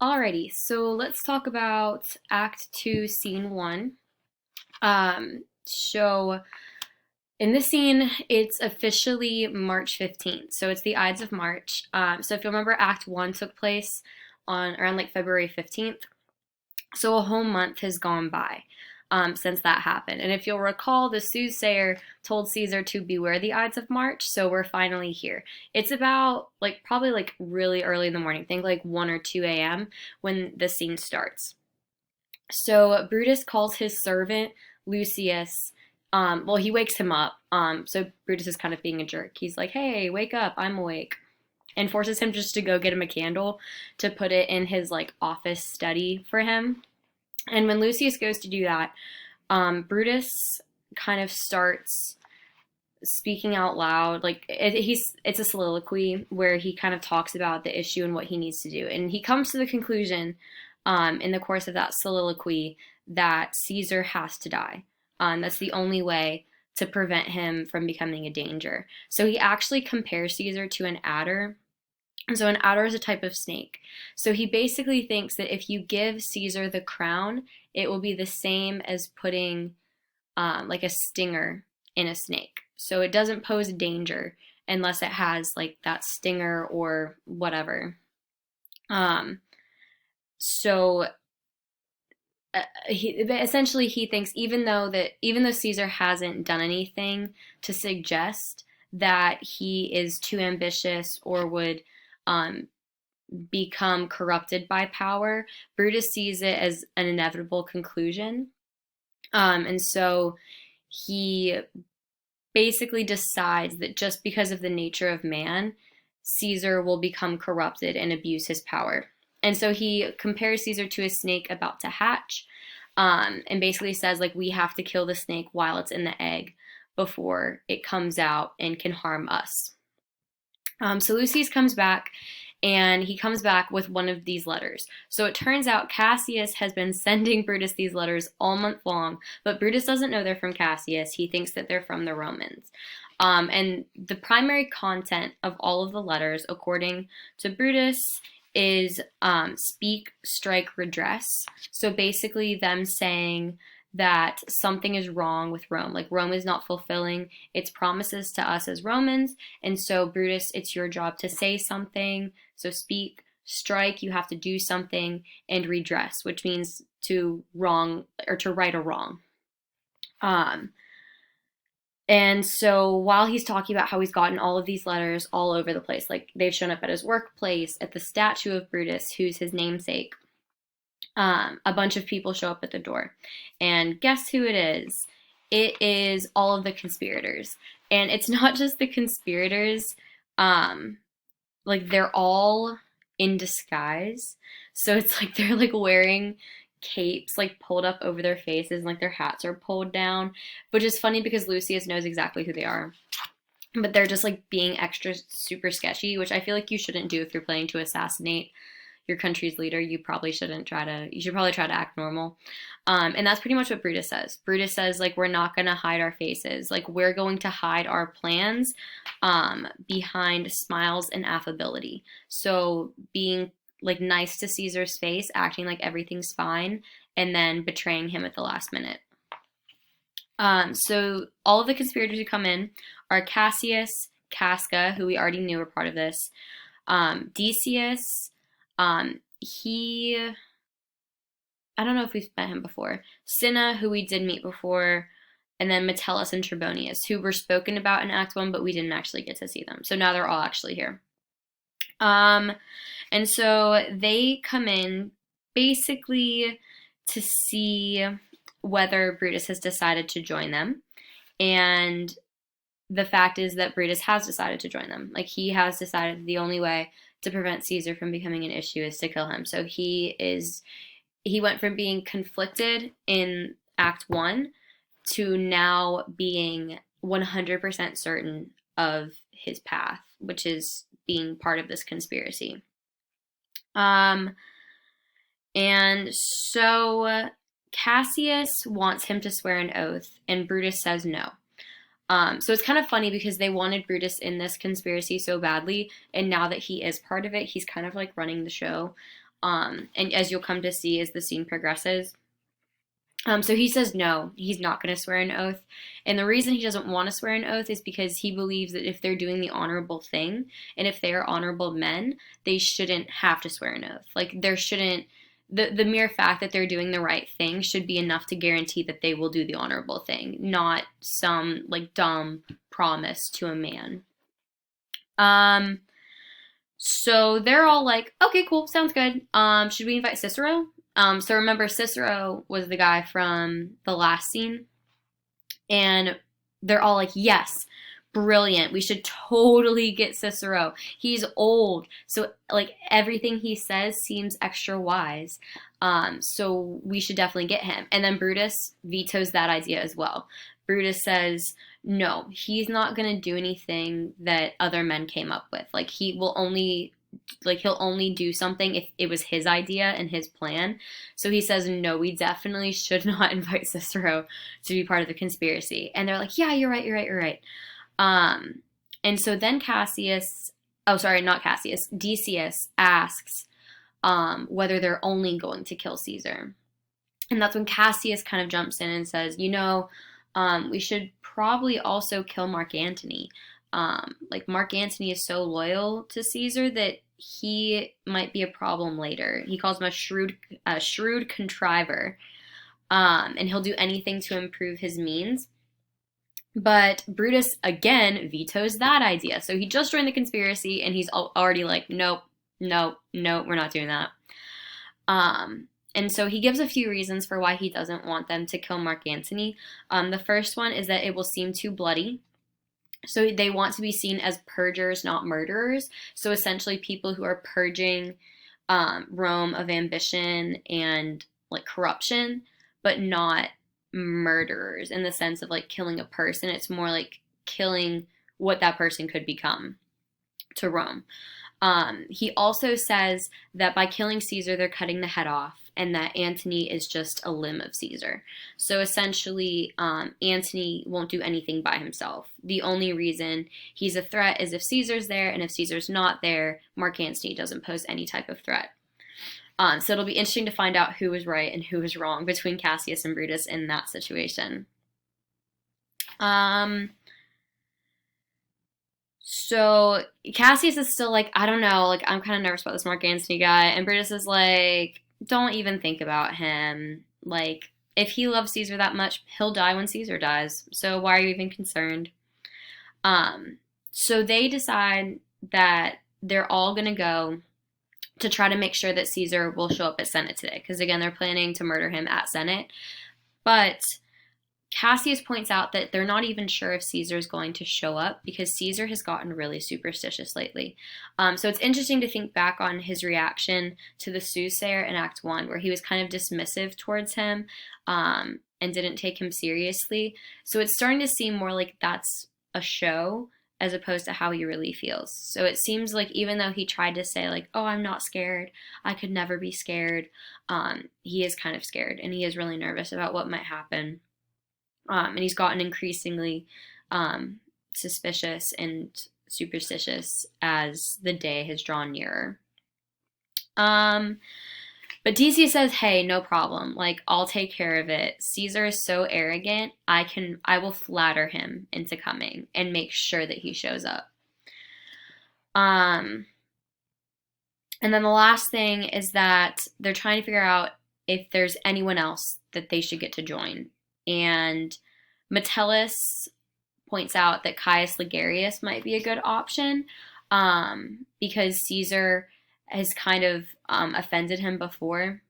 Alrighty, so let's talk about Act 2, Scene 1. So in this scene, it's officially March 15th, so it's the Ides of March. So if you remember, Act 1 took place on around like February 15th, so a whole month has gone by since that happened. And if you'll recall, the soothsayer told Caesar to beware the Ides of March, so we're finally here. It's about like probably like really early in the morning, think like 1 or 2 a.m. when the scene starts. So Brutus calls his servant Lucius. Well, he wakes him up. So Brutus is kind of being a jerk. He's like, "Hey, wake up! I'm awake," and forces him just to go get him a candle to put it in his like office study for him. And when Lucius goes to do that, Brutus kind of starts speaking out loud. Like it's a soliloquy where he kind of talks about the issue and what he needs to do, and he comes to the conclusion in the course of that soliloquy that Caesar has to die. That's the only way to prevent him from becoming a danger. So he actually compares Caesar to an adder. So an adder is a type of snake. So he basically thinks that if you give Caesar the crown, it will be the same as putting like a stinger in a snake. So it doesn't pose a danger unless it has like that stinger or whatever. Um, so essentially he thinks even though Caesar hasn't done anything to suggest that he is too ambitious or would um, become corrupted by power, Brutus sees it as an inevitable conclusion. And so he basically decides that just because of the nature of man, Caesar will become corrupted and abuse his power. And so he compares Caesar to a snake about to hatch, and basically says, like, we have to kill the snake while it's in the egg before it comes out and can harm us. So Lucius comes back, and he comes back with one of these letters. So it turns out Cassius has been sending Brutus these letters all month long, but Brutus doesn't know they're from Cassius. He thinks that they're from the Romans. And the primary content of all of the letters, according to Brutus, is speak, strike, redress. So basically, them saying that something is wrong with Rome. Like, Rome is not fulfilling its promises to us as Romans. And so, Brutus, it's your job to say something. So, speak, strike, you have to do something, and redress, which means to wrong or to right a wrong. And so while he's talking about how he's gotten all of these letters all over the place, like they've shown up at his workplace, at the statue of Brutus, who's his namesake, a bunch of people show up at the door. And guess who it is? It is all of the conspirators. And it's not just the conspirators, like they're all in disguise. So it's like they're like wearing capes like pulled up over their faces and like their hats are pulled down, which is funny because Lucius knows exactly who they are. But they're just like being extra super sketchy, which I feel like you shouldn't do if you're planning to assassinate your country's leader. You should probably try to act normal. And that's pretty much what Brutus says. Brutus says, like, we're not going to hide our faces. Like, we're going to hide our plans behind smiles and affability. So being like nice to Caesar's face, acting like everything's fine, and then betraying him at the last minute. So all of the conspirators who come in are Cassius, Casca, who we already knew were part of this, Decius, I don't know if we've met him before, Cinna, who we did meet before, and then Metellus and Trebonius, who were spoken about in Act 1, but we didn't actually get to see them. So now they're all actually here. And so they come in basically to see whether Brutus has decided to join them. And the fact is that Brutus has decided to join them. Like, he has decided that the only way to prevent Caesar from becoming an issue is to kill him. So he went from being conflicted in Act 1 to now being 100% certain of his path, which is being part of this conspiracy. And so Cassius wants him to swear an oath, and Brutus says no. So it's kind of funny because they wanted Brutus in this conspiracy so badly, and now that he is part of it, he's kind of like running the show. And as you'll come to see as the scene progresses. So he says no, he's not going to swear an oath. And the reason he doesn't want to swear an oath is because he believes that if they're doing the honorable thing, and if they are honorable men, they shouldn't have to swear an oath. Like, there shouldn't, the mere fact that they're doing the right thing should be enough to guarantee that they will do the honorable thing, not some, like, dumb promise to a man. Um, so they're all like, okay, cool, sounds good. Should we invite Cicero? So remember, Cicero was the guy from the last scene, and they're all like, yes, brilliant. We should totally get Cicero. He's old, so like everything he says seems extra wise. So we should definitely get him. And then Brutus vetoes that idea as well. Brutus says, no, he's not going to do anything that other men came up with. Like, he'll only do something if it was his idea and his plan. So he says, no, we definitely should not invite Cicero to be part of the conspiracy. And they're like, yeah, you're right. And so then Decius asks whether they're only going to kill Caesar. And that's when Cassius kind of jumps in and says, we should probably also kill Mark Antony. Like, Mark Antony is so loyal to Caesar that he might be a problem later. He calls him a shrewd contriver, and he'll do anything to improve his means. But Brutus again vetoes that idea. So he just joined the conspiracy, and he's already like, nope, we're not doing that. And so he gives a few reasons for why he doesn't want them to kill Mark Antony. The first one is that it will seem too bloody. So they want to be seen as purgers, not murderers. So essentially people who are purging Rome of ambition and like corruption, but not murderers in the sense of like killing a person. It's more like killing what that person could become to Rome. He also says that by killing Caesar, they're cutting the head off, and that Antony is just a limb of Caesar. So essentially, Antony won't do anything by himself. The only reason he's a threat is if Caesar's there, and if Caesar's not there, Mark Antony doesn't pose any type of threat. So it'll be interesting to find out who was right and who was wrong between Cassius and Brutus in that situation. So Cassius is still like, I don't know, like, I'm kind of nervous about this Mark Antony guy. And Brutus is like, don't even think about him. Like, if he loves Caesar that much, he'll die when Caesar dies. So why are you even concerned? So they decide that they're all going to go to try to make sure that Caesar will show up at Senate today. Because again, they're planning to murder him at Senate. But Cassius points out that they're not even sure if Caesar is going to show up because Caesar has gotten really superstitious lately. So it's interesting to think back on his reaction to the soothsayer in Act 1, where he was kind of dismissive towards him and didn't take him seriously. So it's starting to seem more like that's a show as opposed to how he really feels. So it seems like even though he tried to say like, oh, I'm not scared, I could never be scared, he is kind of scared and he is really nervous about what might happen. And he's gotten increasingly suspicious and superstitious as the day has drawn nearer. But Decius says, hey, no problem. Like, I'll take care of it. Caesar is so arrogant, I will flatter him into coming and make sure that he shows up. And then the last thing is that they're trying to figure out if there's anyone else that they should get to join. And Metellus points out that Caius Ligarius might be a good option because Caesar has kind of offended him before,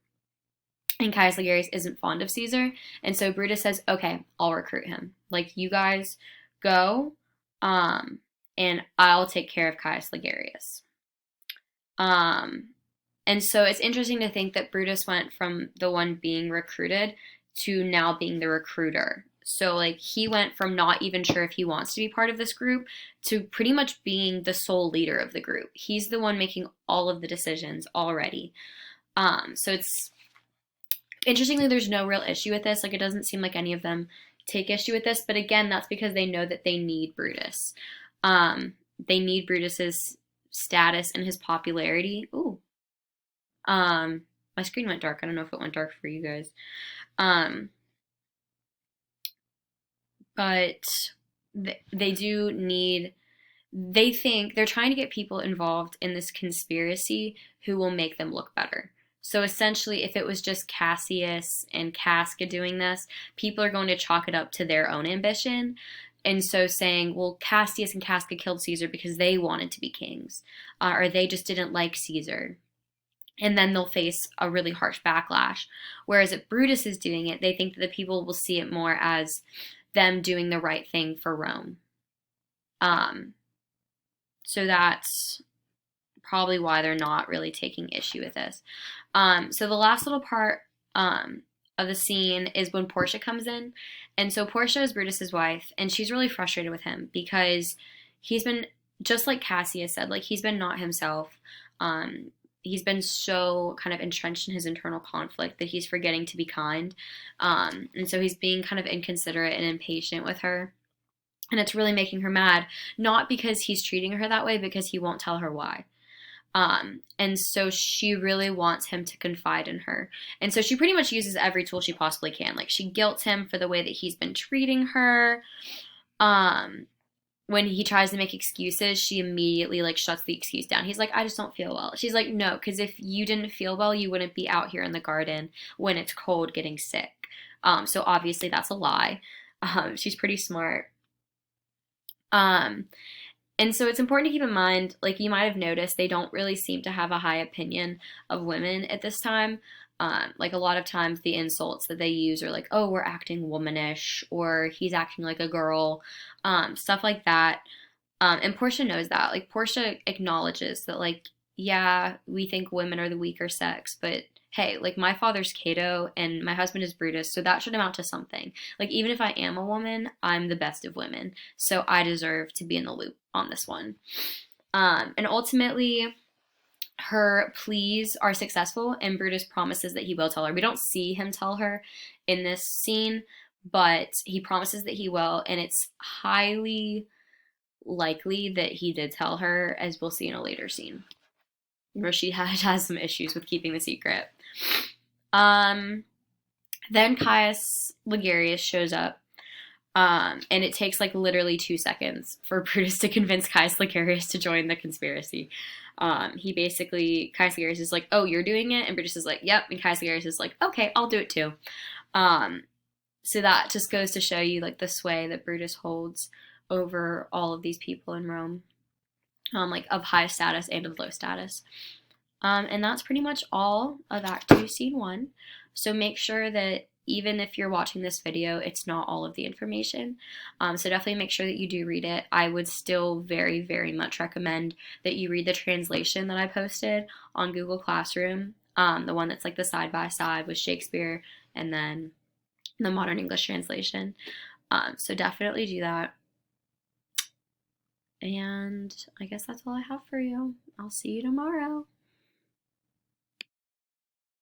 and Caius Ligarius isn't fond of Caesar. And so Brutus says, okay, I'll recruit him. Like, you guys go, and I'll take care of Caius Ligarius. And so it's interesting to think that Brutus went from the one being recruited to now being the recruiter. So like he went from not even sure if he wants to be part of this group to pretty much being the sole leader of the group. He's the one making all of the decisions already. So it's interestingly, there's no real issue with this. Like, it doesn't seem like any of them take issue with this, but again, that's because they know that they need Brutus. They need Brutus's status and his popularity. Ooh. My screen went dark. I don't know if it went dark for you guys. Um, but they do need, they think they're trying to get people involved in this conspiracy who will make them look better. So essentially, if it was just Cassius and Casca doing this, people are going to chalk it up to their own ambition. And so saying, well, Cassius and Casca killed Caesar because they wanted to be kings, or they just didn't like Caesar. And then they'll face a really harsh backlash. Whereas if Brutus is doing it, they think that the people will see it more as them doing the right thing for Rome. Um, so that's probably why they're not really taking issue with this. So the last little part of the scene is when Portia comes in. And so Portia is Brutus's wife, and she's really frustrated with him because he's been, just like Cassius said, like he's been not himself. He's been so kind of entrenched in his internal conflict that he's forgetting to be kind. And so he's being kind of inconsiderate and impatient with her. And it's really making her mad, not because he's treating her that way, because he won't tell her why. And so she really wants him to confide in her. And so she pretty much uses every tool she possibly can. Like she guilts him for the way that he's been treating her. When he tries to make excuses, she immediately like shuts the excuse down. He's like, I just don't feel well. She's like, no, because if you didn't feel well, you wouldn't be out here in the garden when it's cold getting sick. So obviously that's a lie. She's pretty smart. And so it's important to keep in mind, like you might have noticed, they don't really seem to have a high opinion of women at this time. Like a lot of times the insults that they use are like, oh, we're acting womanish, or he's acting like a girl, stuff like that. And Portia knows that. Like Portia acknowledges that, like, yeah, we think women are the weaker sex, but hey, like my father's Cato and my husband is Brutus, so that should amount to something. Like even if I am a woman, I'm the best of women, so I deserve to be in the loop on this one. And ultimately, her pleas are successful, and Brutus promises that he will tell her. We don't see him tell her in this scene, but he promises that he will, and it's highly likely that he did tell her, as we'll see in a later scene where she has some issues with keeping the secret. Then Caius Ligarius shows up, and it takes like literally 2 seconds for Brutus to convince Caius Ligarius to join the conspiracy. He basically, Caius Ligarius is like, oh, you're doing it? And Brutus is like, yep. And Caius Ligarius is like, okay, I'll do it too. So that just goes to show you like the sway that Brutus holds over all of these people in Rome, like of high status and of low status. And that's pretty much all of Act 2, Scene 1. So make sure that even if you're watching this video, it's not all of the information. So definitely make sure that you do read it. I would still very, very much recommend that you read the translation that I posted on Google Classroom, the one that's like the side-by-side with Shakespeare and then the modern English translation. So definitely do that. And I guess that's all I have for you. I'll see you tomorrow.